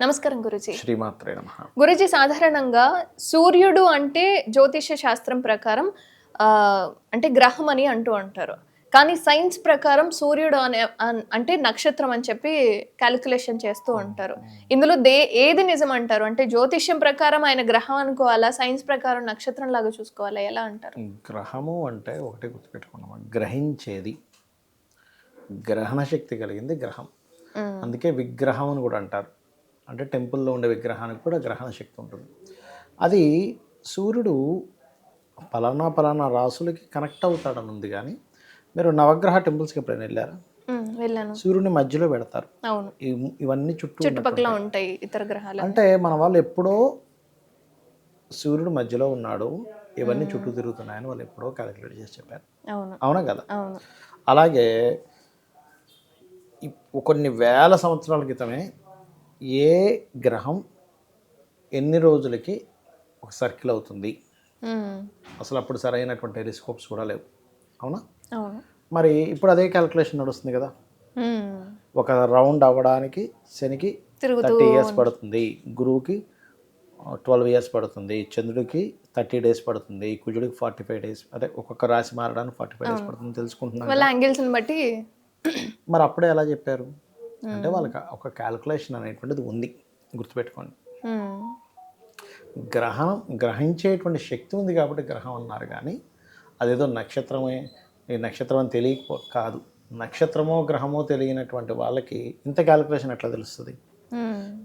నమస్కారం గురుజీ. శ్రీమాత్రే నమః. గురుజీ, సాధారణంగా సూర్యుడు అంటే జ్యోతిష్య శాస్త్రం ప్రకారం అంటే గ్రహం అని అంటూ అంటారు. కానీ సైన్స్ ప్రకారం సూర్యుడు అంటే నక్షత్రం అని చెప్పి క్యాలిక్యులేషన్ చేస్తూ ఉంటారు. ఇందులో ఏది నిజం అంటారు? అంటే జ్యోతిష్యం ప్రకారం ఆయన గ్రహం అనుకోవాలా, సైన్స్ ప్రకారం నక్షత్రం లాగా చూసుకోవాలా, ఎలా అంటారు? గ్రహము అంటే ఒకటి గుర్తుపెట్టుకున్నాం, గ్రహించేది, గ్రహణ శక్తి కలిగింది గ్రహం. అందుకే విగ్రహం అని కూడా అంటారు. అంటే టెంపుల్లో ఉండే విగ్రహానికి కూడా గ్రహణ శక్తి ఉంటుంది. అది సూర్యుడు పలానా రాసులకి కనెక్ట్ అవుతాడని ఉంది. కానీ మీరు నవగ్రహ టెంపుల్స్కి ఎప్పుడైనా వెళ్ళారా? వెళ్ళాను. సూర్యుడిని మధ్యలో పెడతారు. అవును, ఇవన్నీ చుట్టుపక్కల ఉంటాయి ఇతర గ్రహాలు. అంటే మన వాళ్ళు ఎప్పుడో సూర్యుడు మధ్యలో ఉన్నాడు, ఇవన్నీ చుట్టూ తిరుగుతున్నాయని వాళ్ళు ఎప్పుడో క్యాలిక్యులేట్ చేసి చెప్పారు. అవునా కదా? అలాగే కొన్ని వేల సంవత్సరాల క్రితమే ఏ గ్రహం ఎన్ని రోజులకి ఒక సర్కిల్ అవుతుంది, అసలు అప్పుడు సరైనటువంటి టెలిస్కోప్స్ కూడా లేవు. అవునా? మరి ఇప్పుడు అదే క్యాలిక్యులేషన్ నడుస్తుంది కదా. ఒక రౌండ్ అవ్వడానికి శనికి 30 years పడుతుంది, గురువుకి 12 years పడుతుంది, చంద్రుడికి 30 days పడుతుంది, కుజుడికి 45 days, అదే ఒక్కొక్క రాశి మారడానికి 45 days పడుతుంది తెలుసుకుంటున్నాను. బట్టి మరి అప్పుడే ఎలా చెప్పారు అంటే వాళ్ళకి ఒక క్యాలిక్యులేషన్ అనేటువంటిది ఉంది, గుర్తుపెట్టుకోండి. గ్రహించేటువంటి శక్తి ఉంది కాబట్టి గ్రహం అన్నారు. కానీ అదేదో నక్షత్రమే, ఈ నక్షత్రం అని తెలియక కాదు. నక్షత్రమో గ్రహమో తెలియనటువంటి వాళ్ళకి ఇంత క్యాలిక్యులేషన్ ఎట్లా తెలుస్తుంది?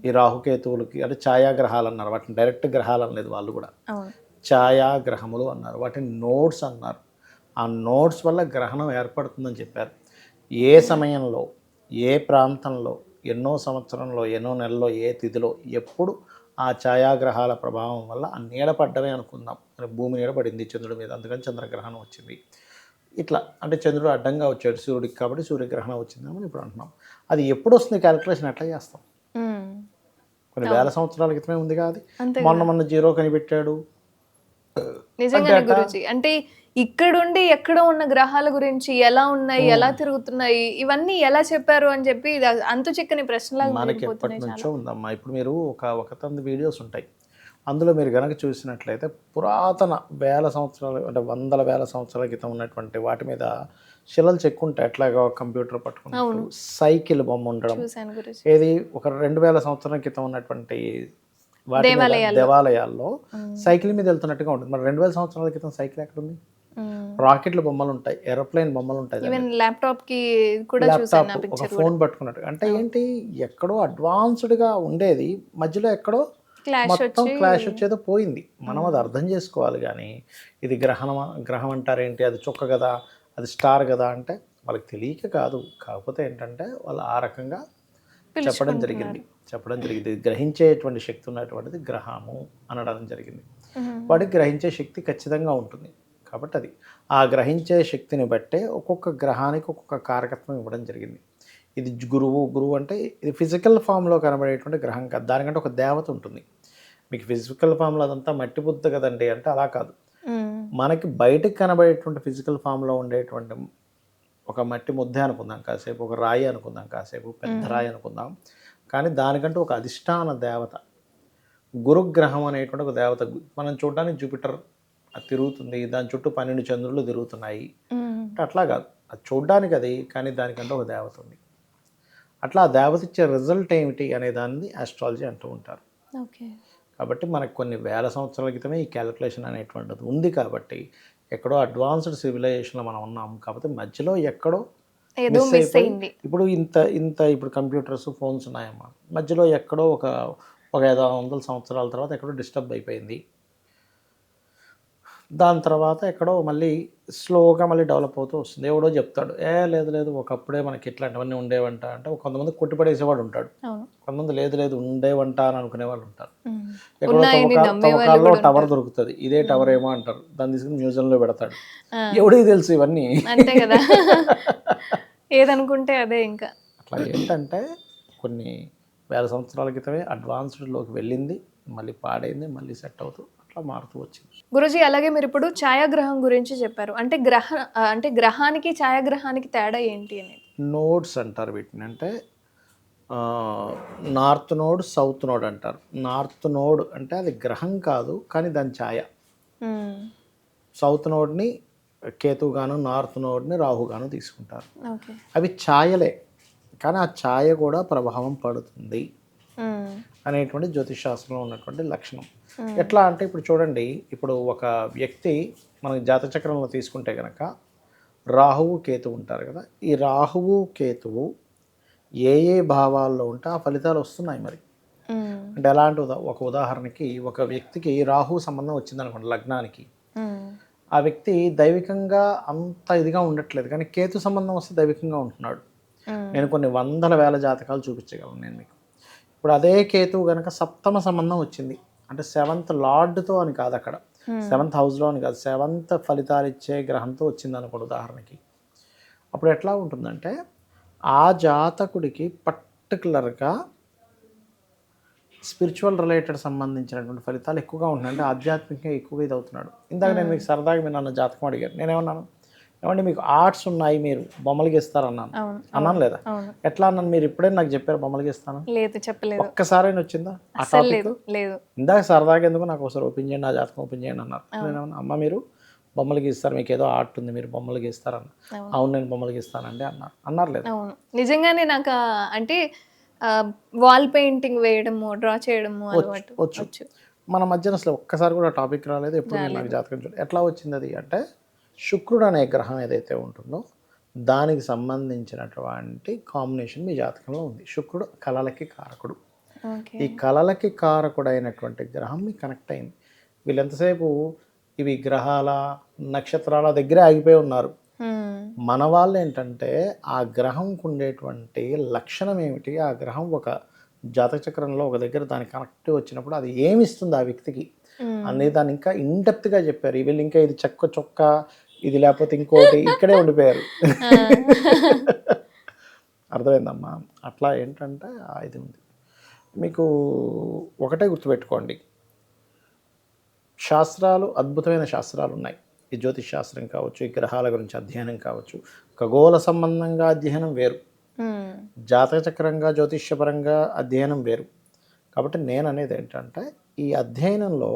ఈ రాహుకేతువులకి అంటే ఛాయాగ్రహాలు అన్నారు, వాటిని డైరెక్ట్ గ్రహాలు అనలేదు వాళ్ళు కూడా, ఛాయాగ్రహములు అన్నారు, వాటిని నోడ్స్ అన్నారు. ఆ నోడ్స్ వల్ల గ్రహణం ఏర్పడుతుందని చెప్పారు. ఏ సమయంలో, ఏ ప్రాంతంలో, ఎన్నో సంవత్సరంలో, ఎన్నో నెలల్లో, ఏ తిథిలో, ఎప్పుడు ఆ ఛాయాగ్రహాల ప్రభావం వల్ల ఆ నీడ పడ్డమే అనుకుందాం. భూమి నీడ పడింది చంద్రుడి మీద, అందుకని చంద్రగ్రహణం వచ్చింది. ఇట్లా అంటే చంద్రుడు అడ్డంగా వచ్చాడు సూర్యుడికి కాబట్టి సూర్యగ్రహణం వచ్చిందని ఇప్పుడు అంటున్నాం. అది ఎప్పుడు వస్తుంది క్యాలిక్యులేషన్ ఎట్లా చేస్తాం? కొన్ని వేల సంవత్సరాల క్రితమే ఉంది కాదు. మొన్న జీరో కనిపెట్టాడు. నిజంగానే గురుజీ, అంటే ఇక్కడుండి ఎక్కడో ఉన్న గ్రహాల గురించి ఎలా ఉన్నాయి, ఎలా తిరుగుతున్నాయి, ఇవన్నీ ఎలా చెప్పారు అని చెప్పి అంతు చిక్కని ప్రశ్నలాగా మనకి ఎప్పటి నుంచో ఉందమ్మా. ఇప్పుడు మీరు ఒక తొమ్మిది వీడియోస్ ఉంటాయి, అందులో మీరు కనుక చూసినట్లయితే పురాతన వేల సంవత్సరాలు అంటే వందల వేల సంవత్సరాల క్రితం ఉన్నటువంటి వాటి మీద శిలలు చెక్కుంటాయి. ఎట్లాగా కంప్యూటర్ పట్టుకుంటూ సైకిల్ బొమ్మ ఉండడం, ఏది ఒక 2000 సంవత్సరాల క్రితం ఉన్నటువంటి వాటి దేవాలయాల్లో సైకిల్ మీద వెళ్తున్నట్టుగా ఉంటుంది. మరి 2000 సంవత్సరాల క్రితం సైకిల్ ఎక్కడుంది? రాకెట్ల బొమ్మలు ఉంటాయి, ఏరోప్లేన్ బొమ్మలు ఉంటాయి, ల్యాప్టాప్, ఒక ఫోన్ పట్టుకున్నట్టు. అంటే ఏంటి, ఎక్కడో అడ్వాన్స్డ్గా ఉండేది, మధ్యలో ఎక్కడో మొత్తం క్లాష్ వచ్చేదో పోయింది. మనం అది అర్థం చేసుకోవాలి. కానీ ఇది గ్రహం అంటారేంటి, అది చుక్క కదా, అది స్టార్ కదా అంటే వాళ్ళకి తెలియక కాదు. కాకపోతే ఏంటంటే వాళ్ళు ఆ రకంగా చెప్పడం జరిగింది. గ్రహించేటువంటి శక్తి ఉన్నటువంటిది గ్రహము అనడం జరిగింది. వాడికి గ్రహించే శక్తి ఖచ్చితంగా ఉంటుంది. కాబట్టి అది ఆ గ్రహించే శక్తిని బట్టే ఒక్కొక్క గ్రహానికి ఒక్కొక్క కారకత్వం ఇవ్వడం జరిగింది. ఇది గురువు అంటే ఇది ఫిజికల్ ఫామ్లో కనబడేటువంటి గ్రహం కాదు, దానికంటే ఒక దేవత ఉంటుంది. మీకు ఫిజికల్ ఫామ్లో అదంతా మట్టి బుద్ధ కదండి అంటే అలా కాదు. మనకి బయటకు కనబడేటువంటి ఫిజికల్ ఫామ్లో ఉండేటువంటి ఒక మట్టి ముద్దే అనుకుందాం కాసేపు, ఒక రాయి అనుకుందాం కాసేపు, పెద్ద రాయి అనుకుందాం. కానీ దానికంటూ ఒక అధిష్టాన దేవత, గురుగ్రహం అనేటువంటి ఒక దేవత. మనం చూడడానికి జూపిటర్ అది తిరుగుతుంది, దాని చుట్టూ 12 చంద్రులు తిరుగుతున్నాయి అంటే అట్లా కాదు, అది చూడడానికి అది, కానీ దానికంటే ఒక దేవత ఉంది. అట్లా ఆ దేవత ఇచ్చే రిజల్ట్ ఏమిటి అనే దాన్ని ఆస్ట్రాలజీ అంటూ ఉంటారు. కాబట్టి మనకు కొన్ని వేల సంవత్సరాల క్రితమే ఈ క్యాలిక్యులేషన్ అనేటువంటిది ఉంది. కాబట్టి ఎక్కడో అడ్వాన్స్డ్ సివిలైజేషన్లో మనం ఉన్నాం, కాబట్టి మధ్యలో ఎక్కడో మిస్ అయింది. ఇప్పుడు ఇంత ఇప్పుడు కంప్యూటర్స్, ఫోన్స్ ఉన్నాయమ్మా, మధ్యలో ఎక్కడో ఒక 500 సంవత్సరాల తర్వాత ఎక్కడో డిస్టర్బ్ అయిపోయింది. దాని తర్వాత ఎక్కడో మళ్ళీ స్లోగా మళ్ళీ డెవలప్ అవుతూ వస్తుంది. ఎవడో చెప్తాడు, లేదు ఒకప్పుడే మనకి ఇట్లాంటివన్నీ ఉండేవంట అంటే కొంతమంది కొట్టిపడేసేవాడు ఉంటాడు, కొంతమంది లేదు ఉండేవంట అని అనుకునేవాళ్ళు ఉంటారు. ఎక్కడో తవ్వకాల్లో టవర్ దొరుకుతుంది, ఇదే టవర్ ఏమో అంటారు, దాన్ని తీసుకుని మ్యూజియంలో పెడతాడు. ఎవడికి తెలుసు ఇవన్నీ? అంతే కదా, ఏదనుకుంటే అదే. ఇంకా అట్లా ఏంటంటే కొన్ని వేల సంవత్సరాల క్రితమే అడ్వాన్స్డ్లోకి వెళ్ళింది, మళ్ళీ పాడైంది, మళ్ళీ సెట్ అవుతూ మారుతూ వచ్చింది. గురుజీ, అలాగే మీరు ఇప్పుడు ఛాయాగ్రహం గురించి చెప్పారు. అంటే గ్రహానికి ఛాయాగ్రహానికి తేడా ఏంటి అనేది? నోడ్స్ అంటారు వీటిని. అంటే నార్త్ నోడ్ సౌత్ నోడ్ అంటారు. నార్త్ నోడ్ అంటే అది గ్రహం కాదు, కానీ దాని ఛాయ. సౌత్ నోడ్ని కేతుగాను, నార్త్ నోడ్ని రాహుగాను తీసుకుంటారు. ఓకే. అవి ఛాయలే, కానీ ఆ ఛాయ కూడా ప్రభావం పడుతుంది అనేటువంటి జ్యోతిష్ శాస్త్రంలో ఉన్నటువంటి లక్షణం. ఎట్లా అంటే ఇప్పుడు చూడండి, ఇప్పుడు ఒక వ్యక్తి మనకి జాతక చక్రంలో తీసుకుంటే కనుక రాహువు కేతువు ఉంటారు కదా. ఈ రాహువు కేతువు ఏ ఏ భావాల్లో ఉంటే ఆ ఫలితాలు వస్తున్నాయి మరి. అంటే ఎలాంటి ఒక ఉదాహరణకి ఒక వ్యక్తికి రాహు సంబంధం వచ్చిందనుకోండి లగ్నానికి, ఆ వ్యక్తి దైవికంగా అంత ఇదిగా ఉండట్లేదు, కానీ కేతు సంబంధం వస్తే దైవికంగా ఉంటున్నాడు. నేను కొన్ని వందల వేల జాతకాలు చూపించగలను నేను మీకు. ఇప్పుడు అదే కేతువు కనుక సప్తమ సంబంధం వచ్చింది అంటే 7th లార్డ్తో అని కాదు, అక్కడ 7th హౌస్లో అని కాదు, 7th ఫలితాలు ఇచ్చే గ్రహంతో వచ్చింది అనుకోండి ఉదాహరణకి. అప్పుడు ఎట్లా ఉంటుందంటే ఆ జాతకుడికి పర్టికులర్గా స్పిరిచువల్ రిలేటెడ్ సంబంధించినటువంటి ఫలితాలు ఎక్కువగా ఉంటున్నాయి. అంటే ఆధ్యాత్మికంగా ఎక్కువగా ఇది అవుతున్నాడు. ఇందాక నేను మీకు సరదాగా మీరు నన్ను జాతకం అడిగారు, నేనేమన్నాను, ఏమంటే మీకు ఆర్ట్స్ ఉన్నాయి మీరు బొమ్మలు గీస్తారన్నాను. అన్నాను లేదా? ఎట్లా అన్నాను? మీరు ఇప్పుడే నాకు చెప్పారు బొమ్మలు గీస్తాను? లేదు, చెప్పలేదు. ఒక్కసారైనా వచ్చిందా ఆ టాపిక్? లేదు. ఇందాక సరదాగా ఎందుకు నాకు ఒకసారి ఓపెన్ చేయండి, నా జాతకం ఓపెన్ చేయండి అన్నారు. నేనేమన్నా, అమ్మ మీరు బొమ్మలు గీస్తారు, మీకు ఏదో ఆర్ట్ ఉంది, మీరు బొమ్మలు గీస్తారన్న. అవును నేను బొమ్మలు గీస్తానండి అన్నారు లేదా? అవును, నిజంగానే నాకు అంటే వాల్ పెయింటింగ్ వేయడము, డ్రా చేయడము అలవాటు వచ్చు. మన మధ్యన అసలు ఒక్కసారి కూడా టాపిక్ రాలేదు. ఎప్పుడు నేను నాకు జాతకం చూడండి. ఎట్లా వచ్చింది అది అంటే, శుక్రుడు అనే గ్రహం ఏదైతే ఉంటుందో దానికి సంబంధించినటువంటి కాంబినేషన్ మీ జాతకంలో ఉంది. శుక్రుడు కళలకి కారకుడు. ఈ కళలకి కారకుడైనటువంటి గ్రహం మీకు కనెక్ట్ అయింది. వీళ్ళు ఎంతసేపు ఇవి గ్రహాల నక్షత్రాల దగ్గరే ఆగిపోయి ఉన్నారు. మన వాళ్ళు ఏంటంటే ఆ గ్రహంకు ఉండేటువంటి లక్షణం ఏమిటి, ఆ గ్రహం ఒక జాతక చక్రంలో ఒక దగ్గర దానికి కనెక్ట్ వచ్చినప్పుడు అది ఏమి ఇస్తుంది ఆ వ్యక్తికి అనేది దాన్ని ఇంకా ఇన్డెప్త్గా చెప్పారు. వీళ్ళు ఇంకా ఇది చొక్క ఇది లేకపోతే ఇంకోటి ఇక్కడే ఉండిపోయారు. అర్థమైందమ్మా? అట్లా ఏంటంటే ఇది ఉంది. మీకు ఒకటే గుర్తుపెట్టుకోండి, శాస్త్రాలు అద్భుతమైన శాస్త్రాలు ఉన్నాయి. ఈ జ్యోతిష్ శాస్త్రం కావచ్చు, ఈ గ్రహాల గురించి అధ్యయనం కావచ్చు, ఖగోళ సంబంధంగా అధ్యయనం వేరు, జాతక చక్రంగా జ్యోతిష్యపరంగా అధ్యయనం వేరు. కాబట్టి నేను అనేది ఏంటంటే ఈ అధ్యయనంలో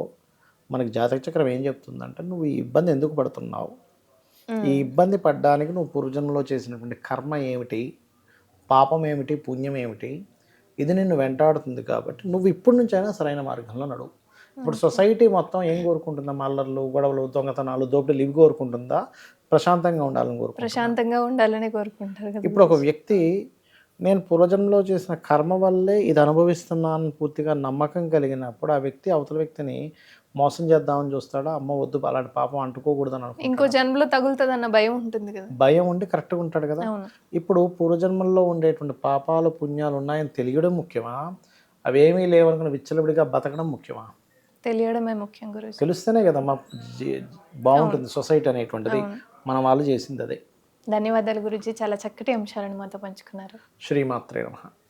మనకి జాతక చక్రం ఏం చెప్తుందంటే, నువ్వు ఈ ఇబ్బంది ఎందుకు పడుతున్నావు, ఈ ఇబ్బంది పడడానికి నువ్వు పూర్వజన్మలో చేసినటువంటి కర్మ ఏమిటి, పాపం ఏమిటి, పుణ్యం ఏమిటి, ఇది నిన్ను వెంటాడుతుంది. కాబట్టి నువ్వు ఇప్పటి నుంచైనా సరైన మార్గంలో నడువు. ఇప్పుడు సొసైటీ మొత్తం ఏం కోరుకుంటుందా? మల్లర్లు, గొడవలు, దొంగతనాలు, దోపిడీలు ఇవి కోరుకుంటుందా? ప్రశాంతంగా ఉండాలని కోరుకుంటుందా? ప్రశాంతంగా ఉండాలని కోరుకుంటారు కదా. ఇప్పుడు ఒక వ్యక్తి నేను పూర్వజన్మలో చేసిన కర్మ వల్లే ఇది అనుభవిస్తున్నాను పూర్తిగా నమ్మకం కలిగినప్పుడు ఆ వ్యక్తి అవతల వ్యక్తిని మోసం చేద్దామని చూస్తాడా? అమ్మ వద్దు అలాంటి పాపం అంటుకోకూడదని అనుకుంటాడు. ఇంకో జన్మలో తగులుతుందన్న భయం ఉంటుంది కదా. భయం ఉండి కరెక్ట్గా ఉంటాడు కదా. ఇప్పుడు పూర్వజన్మల్లో ఉండేటువంటి పాపాలు పుణ్యాలు ఉన్నాయని తెలియడం ముఖ్యమా, అవేమీ లేవనుకుని విచ్చలవిడిగా బతకడం ముఖ్యమా? తెలియడమే ముఖ్యం గురించి. తెలుస్తేనే కదా మా బాగుంటుంది సొసైటీ అనేటువంటిది. మన వాళ్ళు చేసింది అదే. ధన్యవాదాలు గురించి, చాలా చక్కటి అంశాలను మాతో పంచుకున్నారు. శ్రీమాత్రే నమః.